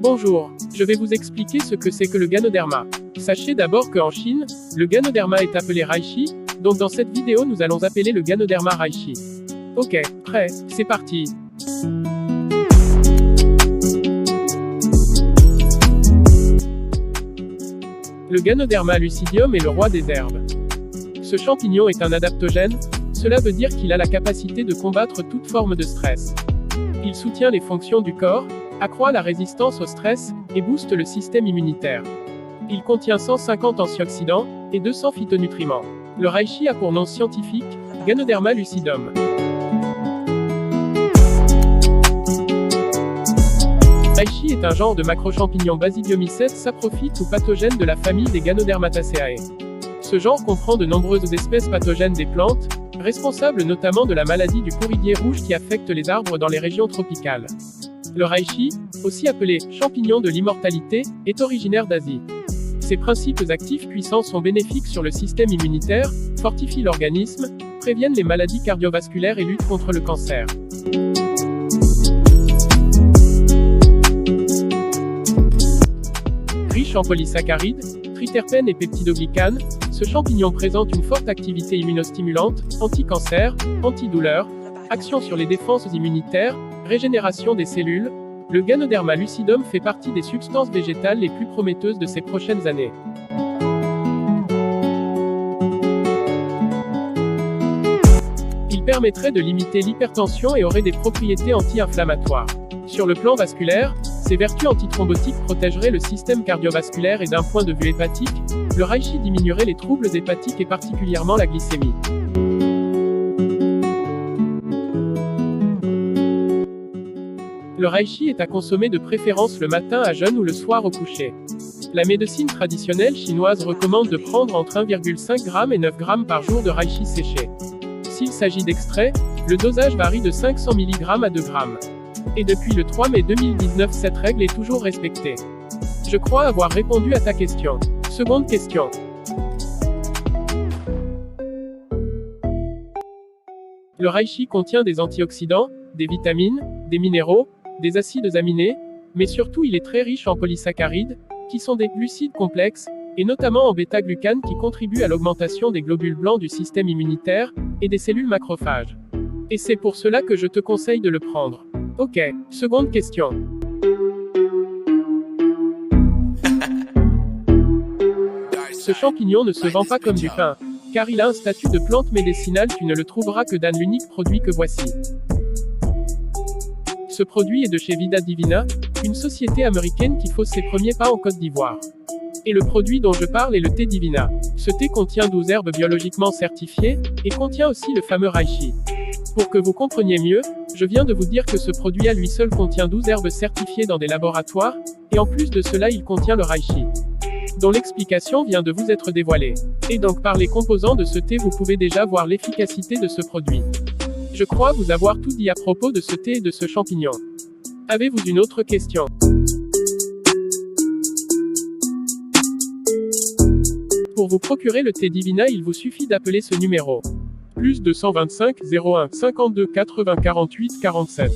Bonjour, je vais vous expliquer ce que c'est que le Ganoderma. Sachez d'abord qu'en Chine, le Ganoderma est appelé Reishi, donc dans cette vidéo nous allons appeler le Ganoderma Reishi. Ok, prêt, c'est parti. Le Ganoderma lucidium est le roi des herbes. Ce champignon est un adaptogène, cela veut dire qu'il a la capacité de combattre toute forme de stress. Il soutient les fonctions du corps, accroît la résistance au stress, et booste le système immunitaire. Il contient 150 antioxydants, et 200 phytonutriments. Le reishi a pour nom scientifique, Ganoderma lucidum. Reishi est un genre de macrochampignons Basidiomycètes saprophytes ou pathogènes de la famille des Ganodermataceae. Ce genre comprend de nombreuses espèces pathogènes des plantes, responsables notamment de la maladie du courridier rouge qui affecte les arbres dans les régions tropicales. Le reishi, aussi appelé champignon de l'immortalité, est originaire d'Asie. Ses principes actifs puissants sont bénéfiques sur le système immunitaire, fortifient l'organisme, préviennent les maladies cardiovasculaires et luttent contre le cancer. Riche en polysaccharides, triterpènes et peptidoglycanes, ce champignon présente une forte activité immunostimulante, anti-cancer, antidouleur, action sur les défenses immunitaires, régénération des cellules. Le Ganoderma lucidum fait partie des substances végétales les plus prometteuses de ces prochaines années. Il permettrait de limiter l'hypertension et aurait des propriétés anti-inflammatoires. Sur le plan vasculaire, ses vertus antithrombotiques protégeraient le système cardiovasculaire et d'un point de vue hépatique, le reishi diminuerait les troubles hépatiques et particulièrement la glycémie. Le reishi est à consommer de préférence le matin à jeûne ou le soir au coucher. La médecine traditionnelle chinoise recommande de prendre entre 1,5 g et 9 g par jour de reishi séché. S'il s'agit d'extrait, le dosage varie de 500 mg à 2 g. Et depuis le 3 mai 2019 cette règle est toujours respectée. Je crois avoir répondu à ta question. Seconde question. Le reishi contient des antioxydants, des vitamines, des minéraux, des acides aminés, mais surtout il est très riche en polysaccharides, qui sont des glucides complexes, et notamment en bêta-glucanes qui contribuent à l'augmentation des globules blancs du système immunitaire, et des cellules macrophages. Et c'est pour cela que je te conseille de le prendre. Ok, seconde question. Ce champignon ne se vend pas comme du pain, car il a un statut de plante médicinale, tu ne le trouveras que dans l'unique produit que voici. Ce produit est de chez Vida Divina, une société américaine qui fausse ses premiers pas en Côte d'Ivoire. Et le produit dont je parle est le thé Divina. Ce thé contient 12 herbes biologiquement certifiées, et contient aussi le fameux reishi. Pour que vous compreniez mieux, je viens de vous dire que ce produit à lui seul contient 12 herbes certifiées dans des laboratoires, et en plus de cela il contient le reishi, dont l'explication vient de vous être dévoilée. Et donc par les composants de ce thé vous pouvez déjà voir l'efficacité de ce produit. Je crois vous avoir tout dit à propos de ce thé et de ce champignon. Avez-vous une autre question? Pour vous procurer le thé Divina il vous suffit d'appeler ce numéro. Plus 225 01 52 80 48 47.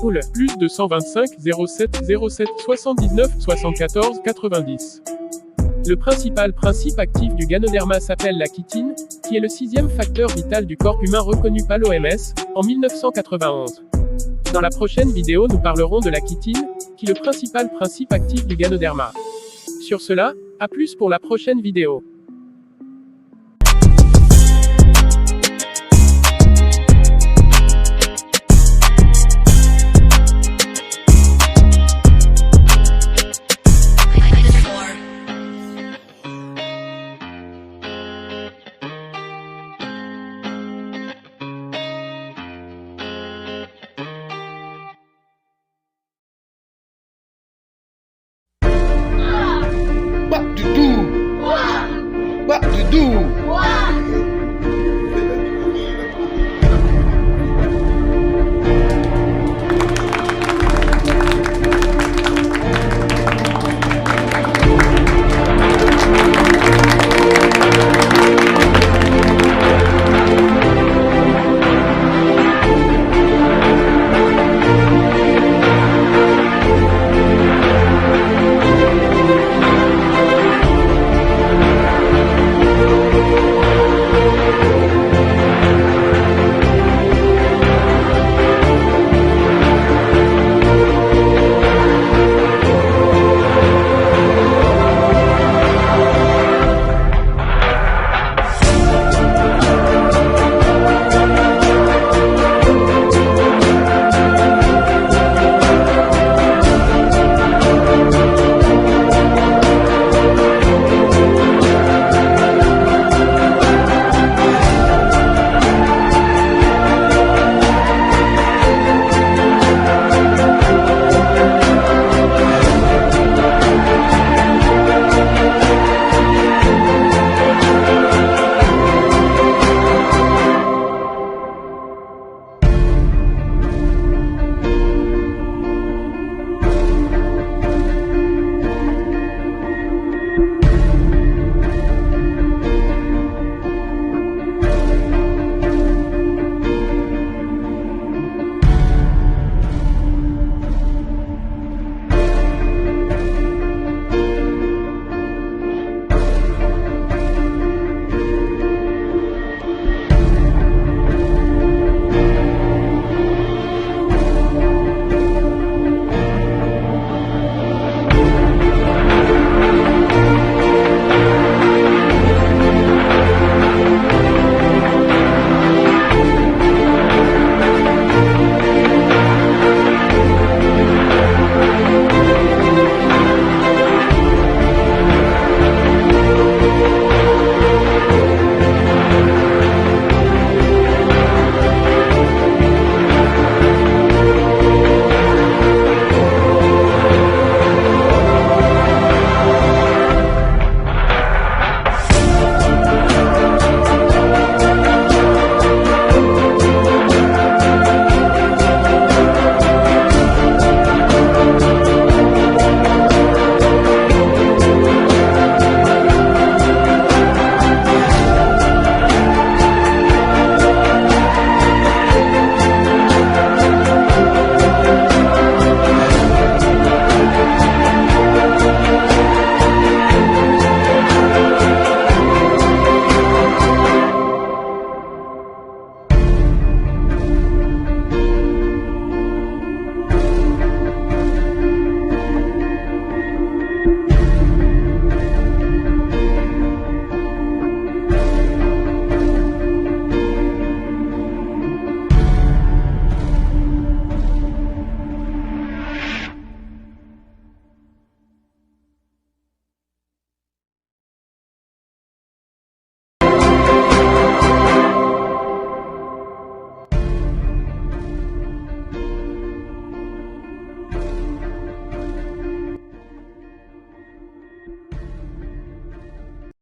Ou le plus 225 07 07 79 74 90. Le principal principe actif du Ganoderma s'appelle la chitine, qui est le 6e facteur vital du corps humain reconnu par l'OMS, en 1991. Dans la prochaine vidéo nous parlerons de la chitine, qui est le principal principe actif du Ganoderma. Sur cela, à plus pour la prochaine vidéo.